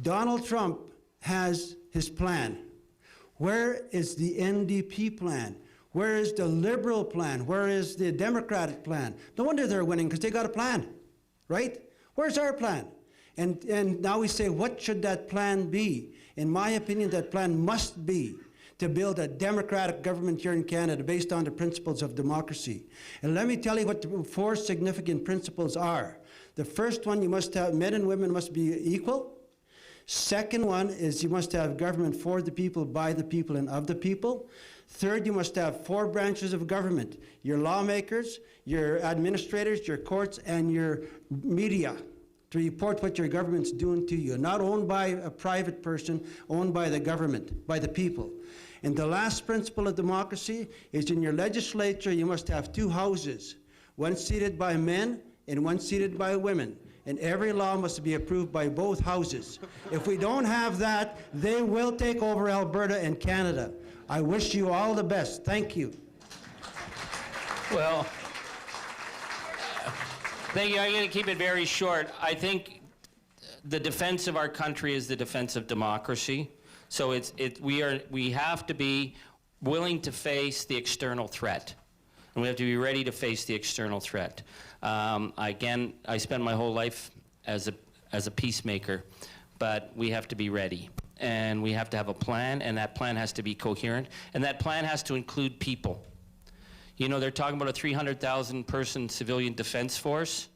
Donald Trump has his plan. Where is the NDP plan? Where is the Liberal plan? Where is the Democratic plan? No wonder they're winning, because they got a plan, right? Where's our plan? And now we say, what should that plan be? In my opinion, that plan must be to build a democratic government here in Canada based on the principles of democracy. And let me tell you what the 4 significant principles are. The first one, you must have, men and women must be equal. Second one is you must have government for the people, by the people, and of the people. Third, you must have 4 branches of government: your lawmakers, your administrators, your courts, and your media, to report what your government's doing to you. Not owned by a private person, owned by the government, by the people. And the last principle of democracy is, in your legislature, you must have 2 houses, one seated by men and one seated by women. And every law must be approved by both houses. If we don't have that, they will take over Alberta and Canada. I wish you all the best. Thank you. Well, thank you. I'm going to keep it very short. I think the defense of our country is the defense of democracy. So we have to be willing to face the external threat. And we have to be ready to face the external threat. Again, I spent my whole life as a peacemaker, but we have to be ready. And we have to have a plan, and that plan has to be coherent, and that plan has to include people. You know, they're talking about a 300,000 person civilian defense force.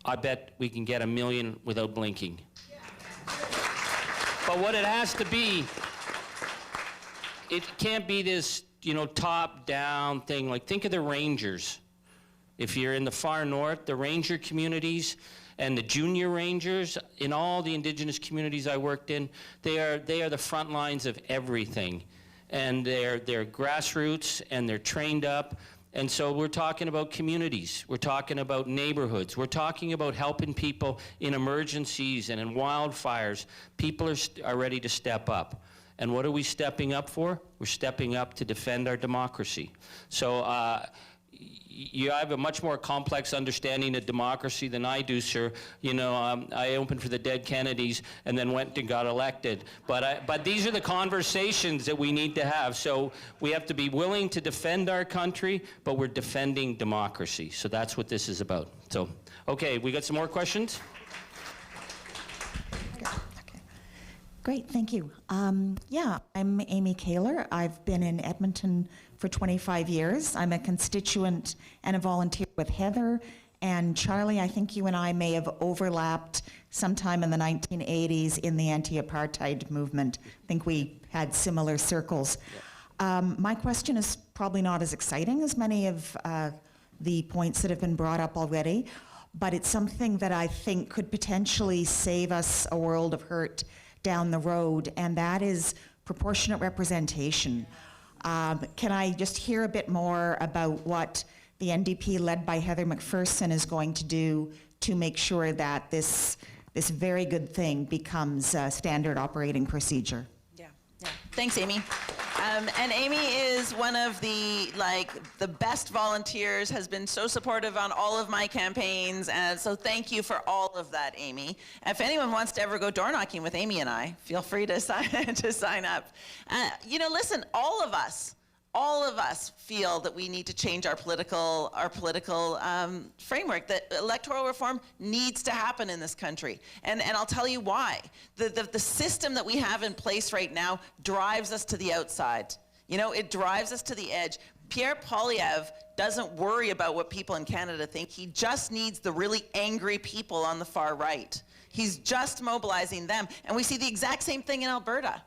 I bet we can get 1 million without blinking. But what it has to be, it can't be this, you know, top-down thing. Like, think of the Rangers. If you're in the far north, the Ranger communities and the junior Rangers in all the Indigenous communities I worked in, they are the front lines of everything. And they're grassroots, and they're trained up. And so we're talking about communities. We're talking about neighborhoods. We're talking about helping people in emergencies and in wildfires. People are ready to step up. And what are we stepping up for? We're stepping up to defend our democracy. So you have a much more complex understanding of democracy than I do, sir. You know, I opened for the dead Kennedys and then went and got elected. But these are the conversations that we need to have. So we have to be willing to defend our country, but we're defending democracy. So that's what this is about. So, okay, we got some more questions? great. Thank you. Yeah, I'm Amy Kaler. I've been in Edmonton for 25 years. I'm a constituent and a volunteer with Heather. And Charlie, I think you and I may have overlapped sometime in the 1980s in the anti-apartheid movement. I think we had similar circles. My question is probably not as exciting as many of the points that have been brought up already, but it's something that I think could potentially save us a world of hurt down the road, and that is proportionate representation. Can I just hear a bit more about what the NDP, led by Heather McPherson, is going to do to make sure that this very good thing becomes a standard operating procedure? Yeah. Thanks, Amy. And Amy is one of the best volunteers, has been so supportive on all of my campaigns, and so thank you for all of that, Amy. If anyone wants to ever go door knocking with Amy and I, feel free to sign up. Listen, all of us feel that we need to change our political framework, that electoral reform needs to happen in this country. And I'll tell you why. The system that we have in place right now drives us to the outside. It drives us to the edge. Pierre Poilievre doesn't worry about what people in Canada think. He just needs the really angry people on the far right. He's just mobilizing them. And we see the exact same thing in Alberta.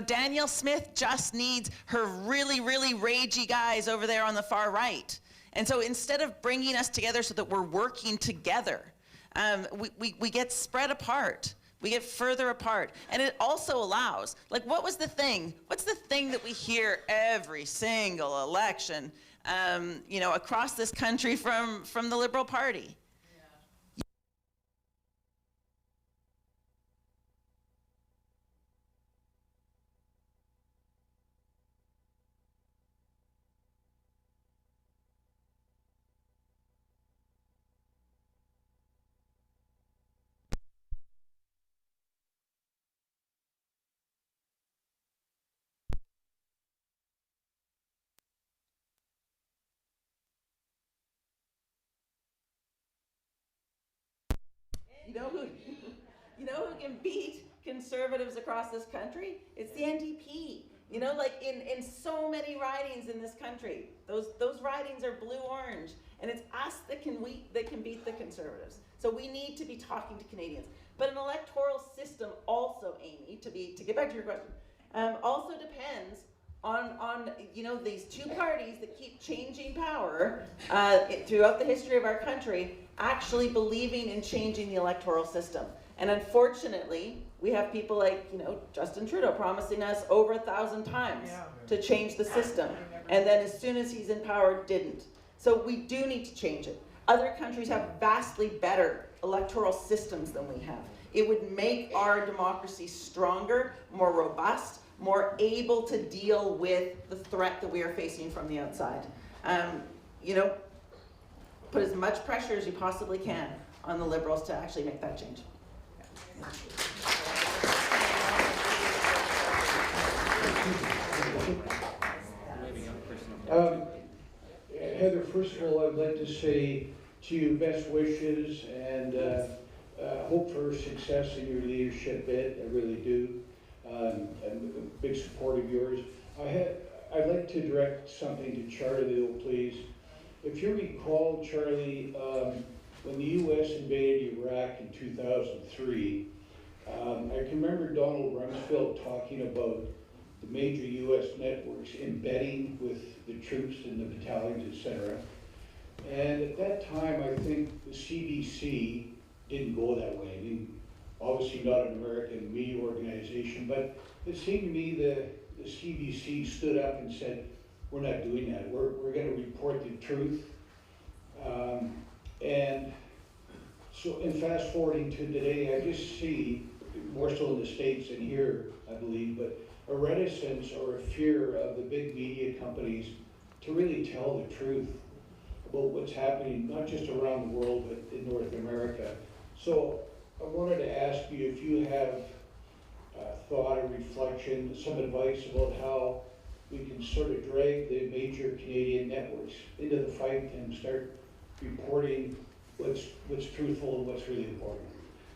Danielle Smith just needs her really, really ragey guys over there on the far right. And so instead of bringing us together so that we're working together, we get spread apart. We get further apart. And it also allows, what's the thing that we hear every single election, across this country from the Liberal Party? You know who can beat conservatives across this country? It's the NDP. In so many ridings in this country, those ridings are blue-orange, and it's us that can beat the conservatives. So we need to be talking to Canadians. But an electoral system also, Amy, to get back to your question, also depends on these two parties that keep changing power throughout the history of our country, actually believing in changing the electoral system. And unfortunately, we have people like Justin Trudeau promising us over 1,000 times to change the system, and then as soon as he's in power, didn't. So we do need to change it. Other countries have vastly better electoral systems than we have. It would make our democracy stronger, more robust, more able to deal with the threat that we are facing from the outside. Put as much pressure as you possibly can on the Liberals to actually make that change. Heather, first of all, I'd like to say to you best wishes and hope for success in your leadership bid. I really do. I'm a big supporter of yours. I'd like to direct something to Charlie, though, please. If you recall, Charlie, when the U.S. invaded Iraq in 2003, I can remember Donald Rumsfeld talking about the major U.S. networks embedding with the troops and the battalions, etc. And at that time, I think the CBC didn't go that way. I mean, obviously not an American media organization, but it seemed to me that the CBC stood up and said, we're not doing that. We're going to report the truth. And so, in fast forwarding to today, I just see, more so in the States and here, I believe, but a reticence or a fear of the big media companies to really tell the truth about what's happening, not just around the world, but in North America. So I wanted to ask you if you have thought or reflection, some advice about how we can sort of drag the major Canadian networks into the fight and start reporting what's truthful and what's really important.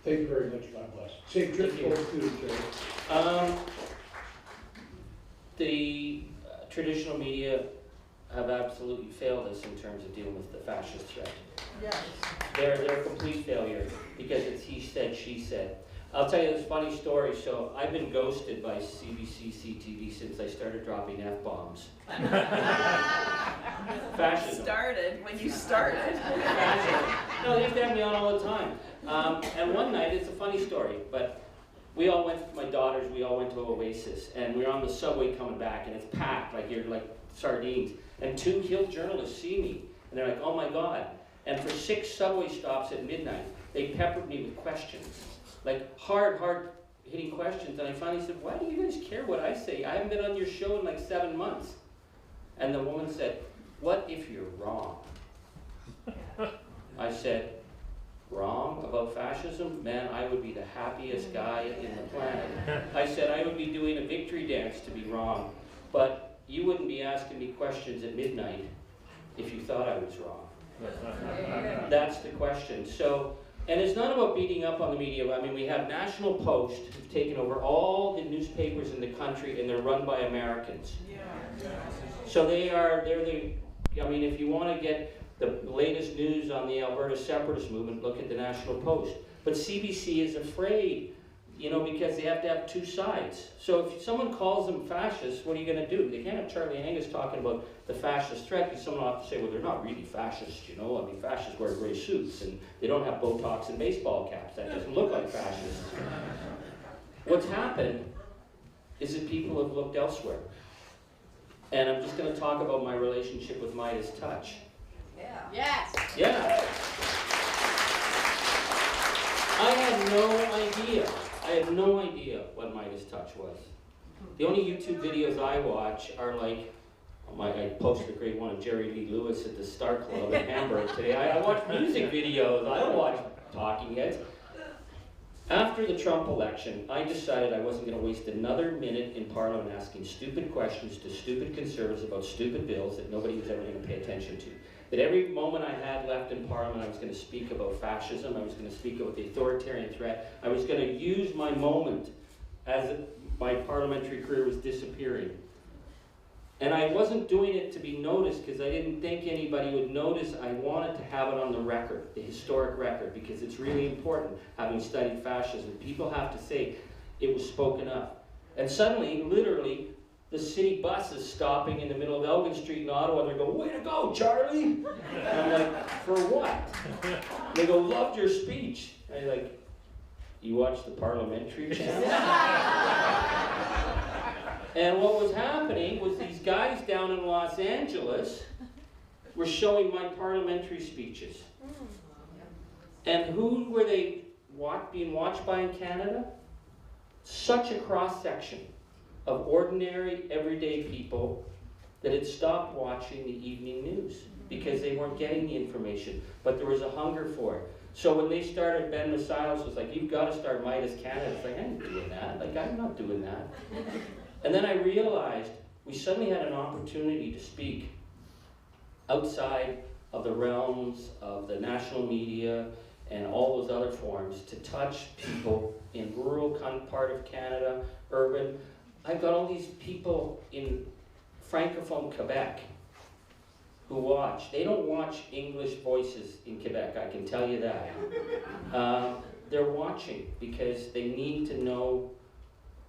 Thank you very much. God bless. Say truthful too, Jerry. The traditional media have absolutely failed us in terms of dealing with the fascist threat. Yes. They're a complete failure because it's he said, she said. I'll tell you this funny story. So I've been ghosted by CBC, CTV since I started dropping F-bombs. Fascism. When you started. Fascism. No, they used to have me on all the time. And one night, it's a funny story, but we all went, my daughters, we all went to Oasis, and we were on the subway coming back, and it's packed, like you're like sardines. And 2 Hill journalists see me, and they're like, oh my God. And for 6 subway stops at midnight, they peppered me with questions. Like hard hitting questions. And I finally said, why do you guys care what I say? I haven't been on your show in like 7 months. And the woman said, what if you're wrong? I said, wrong about fascism? Man, I would be the happiest guy in the planet. I said, I would be doing a victory dance to be wrong. But you wouldn't be asking me questions at midnight if you thought I was wrong. That's the question. So, and it's not about beating up on the media. I mean, we have National Post who've taken over all the newspapers in the country, and they're run by Americans. So they're the, I mean, if you want to get the latest news on the Alberta separatist movement, look at the National Post. But CBC is afraid, you know, because they have to have 2 sides. So if someone calls them fascists, what are you going to do? They can't have Charlie Angus talking about the fascist threat, because someone will have to say, well, they're not really fascists, you know. I mean, fascists wear gray suits, and they don't have Botox and baseball caps. That doesn't look like fascists. What's happened is that people have looked elsewhere. And I'm just going to talk about my relationship with Midas Touch. Yeah. Yes. Yeah. I had no idea what Midas Touch was. The only YouTube videos I watch are like, I posted a great one of Jerry Lee Lewis at the Star Club in Hamburg today. I watch music videos. I don't watch talking heads. After the Trump election, I decided I wasn't going to waste another minute in Parliament asking stupid questions to stupid conservatives about stupid bills that nobody was ever going to pay attention to. That every moment I had left in Parliament, I was going to speak about fascism, I was going to speak about the authoritarian threat, I was going to use my moment as my parliamentary career was disappearing. And I wasn't doing it to be noticed because I didn't think anybody would notice. I wanted to have it on the record, the historic record, because it's really important, having studied fascism. People have to say it was spoken up. And suddenly, literally, the city bus is stopping in the middle of Elgin Street in Ottawa, and they go, way to go, Charlie! And I'm like, for what? And they go, loved your speech. And I'm like, you watch the parliamentary channel? And what was happening was these guys down in Los Angeles were showing my parliamentary speeches. And who were they being watched by in Canada? Such a cross-section of ordinary, everyday people that had stopped watching the evening news because they weren't getting the information, but there was a hunger for it. So when they started, Ben Masiles was like, you've got to start Midas Canada. It's like, I ain't doing that. Like, I'm not doing that. And then I realized we suddenly had an opportunity to speak outside of the realms of the national media and all those other forms to touch people in rural part of Canada, urban. I've got all these people in Francophone Quebec who watch. They don't watch English voices in Quebec, I can tell you that. They're watching because they need to know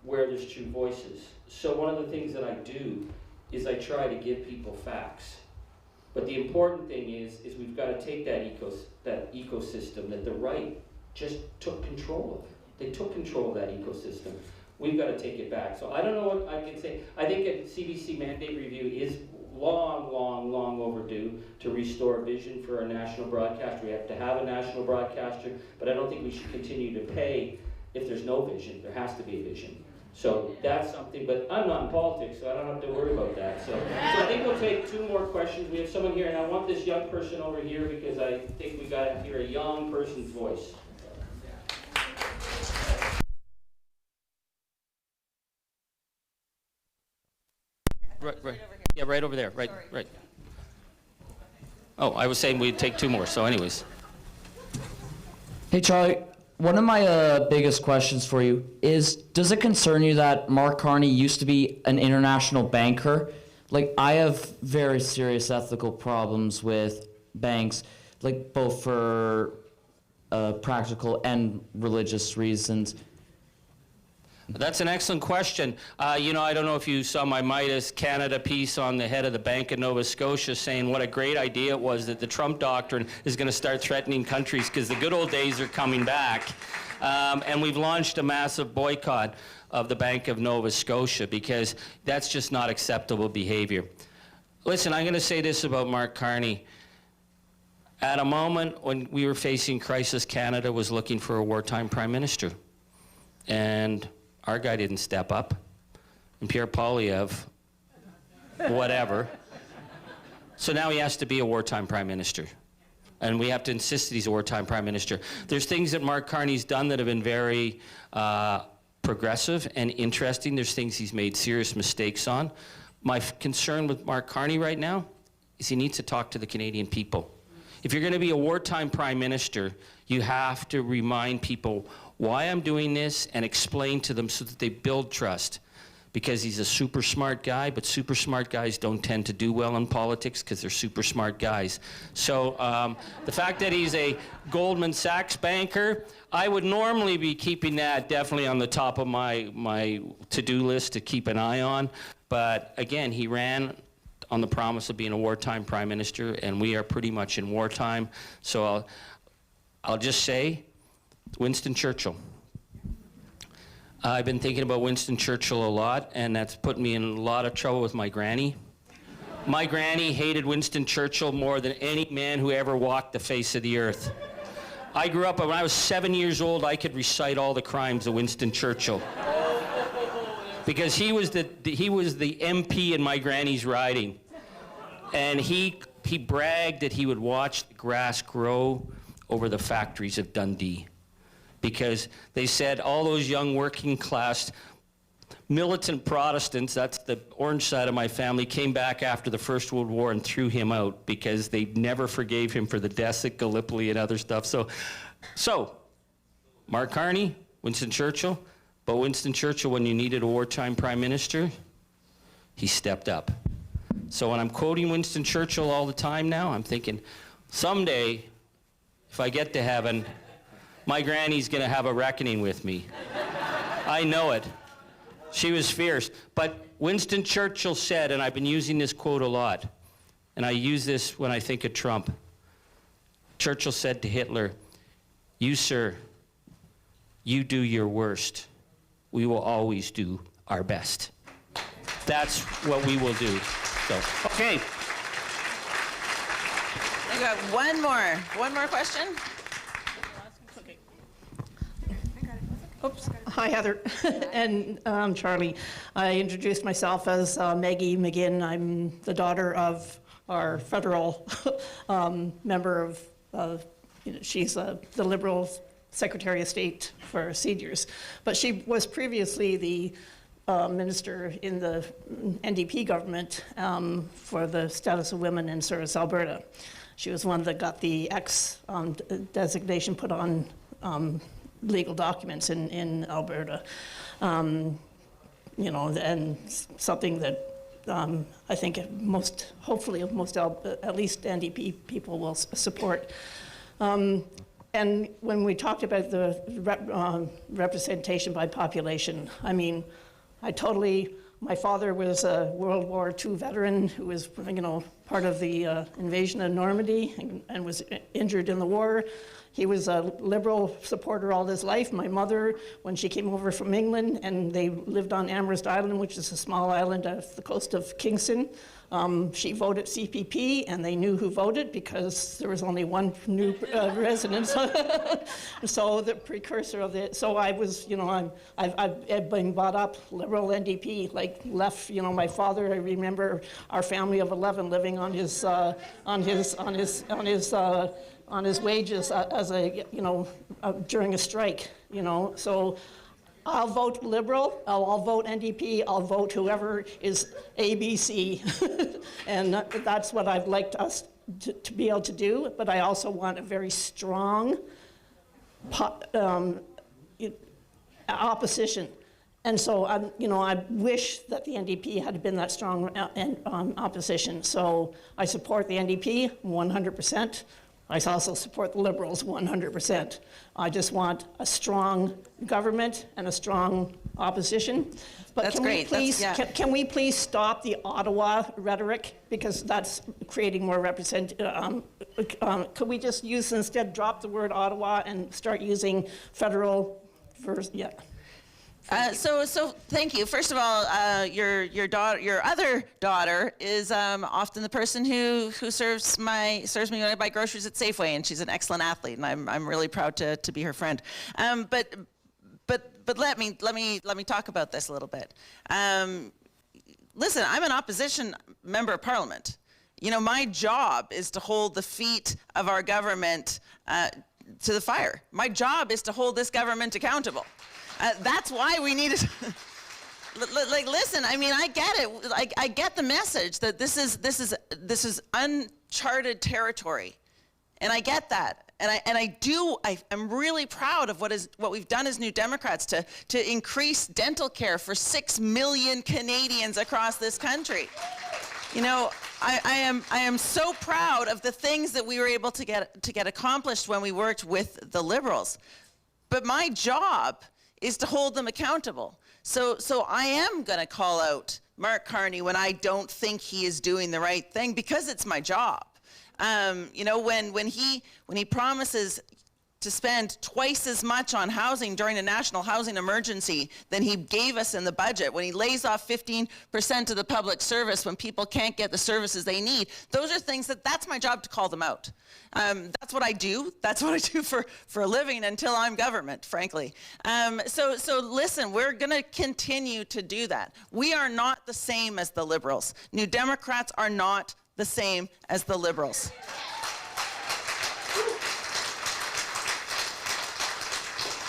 where there's true voices. So one of the things that I do is I try to give people facts. But the important thing is we've got to take that ecosystem that the right just took control of. They took control of that ecosystem. We've got to take it back. So I don't know what I can say. I think a CBC mandate review is long, long, long overdue to restore vision for our national broadcaster. We have to have a national broadcaster, but I don't think we should continue to pay if there's no vision. There has to be a vision. So that's something, but I'm not in politics, so I don't have to worry about that. So I think we'll take 2 more questions. We have someone here, and I want this young person over here because I think we got to hear a young person's voice. Right. Yeah, right over there. Right. Oh, I was saying we'd take 2 more, so anyways. Hey, Charlie. One of my biggest questions for you is, does it concern you that Mark Carney used to be an international banker? Like, I have very serious ethical problems with banks, like both for practical and religious reasons. That's an excellent question. You know, I don't know if you saw my Midas Canada piece on the head of the Bank of Nova Scotia saying what a great idea it was that the Trump doctrine is going to start threatening countries because the good old days are coming back. And we've launched a massive boycott of the Bank of Nova Scotia because that's just not acceptable behavior. Listen, I'm going to say this about Mark Carney. At a moment when we were facing crisis, Canada was looking for a wartime prime minister. And our guy didn't step up. And Pierre Poilievre, whatever. So now he has to be a wartime prime minister. And we have to insist that he's a wartime prime minister. There's things that Mark Carney's done that have been very progressive and interesting. There's things he's made serious mistakes on. My concern with Mark Carney right now is he needs to talk to the Canadian people. If you're going to be a wartime prime minister, you have to remind people why I'm doing this and explain to them so that they build trust. Because he's a super smart guy, but super smart guys don't tend to do well in politics because they're super smart guys. So the fact that he's a Goldman Sachs banker, I would normally be keeping that definitely on the top of my to-do list to keep an eye on. But again, he ran on the promise of being a wartime prime minister, and we are pretty much in wartime. So I'll just say, Winston Churchill. I've been thinking about Winston Churchill a lot, and that's put me in a lot of trouble with my granny. My granny hated Winston Churchill more than any man who ever walked the face of the earth. I grew up, when I was 7 years old, I could recite all the crimes of Winston Churchill. Because he was the MP in my granny's riding. And he bragged that he would watch the grass grow over the factories of Dundee. Because they said all those young working class militant Protestants, that's the orange side of my family, came back after the First World War and threw him out because they never forgave him for the deaths at Gallipoli and other stuff. So Mark Carney, Winston Churchill, but Winston Churchill, when you needed a wartime prime minister, he stepped up. So when I'm quoting Winston Churchill all the time now, I'm thinking, someday, if I get to heaven, my granny's gonna have a reckoning with me. I know it. She was fierce. But Winston Churchill said, and I've been using this quote a lot, and I use this when I think of Trump. Churchill said to Hitler, "You, sir, you do your worst. We will always do our best." That's what we will do. So, okay. I got one more question. Oops. Hi, Heather. And Charlie. I introduced myself as Maggie McGinn. I'm the daughter of our federal member of, she's the Liberal Secretary of State for seniors. But she was previously the minister in the NDP government for the status of women in Service, Alberta. She was one that got the X designation put on legal documents in Alberta, you know, and something that I think hopefully most at least NDP people will support. And when we talked about the representation by population, I mean, my father was a World War II veteran who was, you know, part of the invasion of Normandy and was injured in the war. He was a Liberal supporter all his life. My mother, when she came over from England, and they lived on Amherst Island, which is a small island off the coast of Kingston, she voted CPP, and they knew who voted because there was only one new resident. So the precursor of it. So I was, you know, I've been brought up Liberal NDP, like left. You know, my father. I remember our family of 11 living on his wages as a, you know, during a strike, you know. So I'll vote Liberal, I'll vote NDP, I'll vote whoever is ABC. And that's what I'd like us to be able to do. But I also want a very strong opposition. And so, you know, I wish that the NDP had been that strong opposition. So I support the NDP 100%. I also support the Liberals 100%. I just want a strong government and a strong opposition. But That's can great. we please, That's- yeah. can we please stop the Ottawa rhetoric? Because that's creating more could we just use, instead, drop the word Ottawa and start using federal versus, yeah. So thank you. First of all, your daughter, your other daughter, is often the person who serves me when I buy groceries at Safeway, and she's an excellent athlete, and I'm really proud to be her friend. But let me talk about this a little bit. Listen, I'm an opposition member of Parliament. You know, my job is to hold the feet of our government to the fire. My job is to hold this government accountable. That's why we need to, like, listen, I mean, I get it. I get the message that this is uncharted territory. And I get that. I'm really proud of what we've done as New Democrats to increase dental care for 6 million Canadians across this country. You know, I am so proud of the things that we were able to get accomplished when we worked with the Liberals. But my job is to hold them accountable. So I am going to call out Mark Carney when I don't think he is doing the right thing, because it's my job. You know, when he promises to spend twice as much on housing during a national housing emergency than he gave us in the budget, when he lays off 15% of the public service when people can't get the services they need, those are things that's my job to call them out. That's what I do. That's what I do for a living until I'm government, frankly. So listen, we're going to continue to do that. We are not the same as the Liberals. New Democrats are not the same as the Liberals.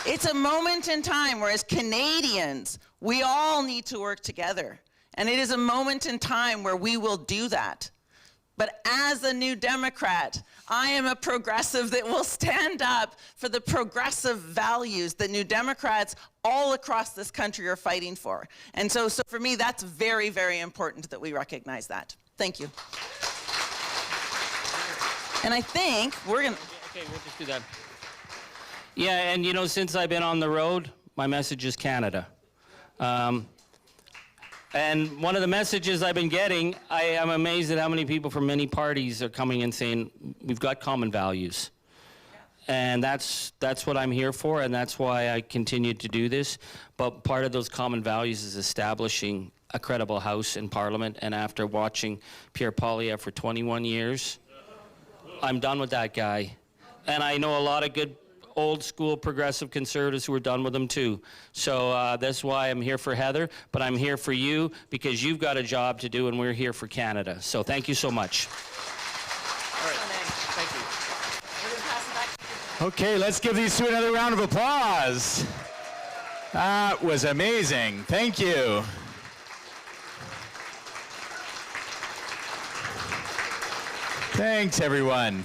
It's a moment in time where, as Canadians, we all need to work together. And it is a moment in time where we will do that. But as a New Democrat, I am a progressive that will stand up for the progressive values that New Democrats all across this country are fighting for. And so for me, that's very, very important that we recognize that. Thank you. And I think we're going to... Okay, we'll just do that. Yeah, and you know, since I've been on the road, my message is Canada. And one of the messages I've been getting, I am amazed at how many people from many parties are coming and saying, we've got common values. And that's what I'm here for, and that's why I continue to do this. But part of those common values is establishing a credible House in Parliament. And after watching Pierre Poilievre for 21 years, I'm done with that guy. And I know a lot of good old school progressive conservatives who are done with them too. So that's why I'm here for Heather, but I'm here for you because you've got a job to do and we're here for Canada. So thank you so much. All right. Thank you. We're going to pass it back. Okay, let's give these two another round of applause. That was amazing. Thank you. Thanks, everyone.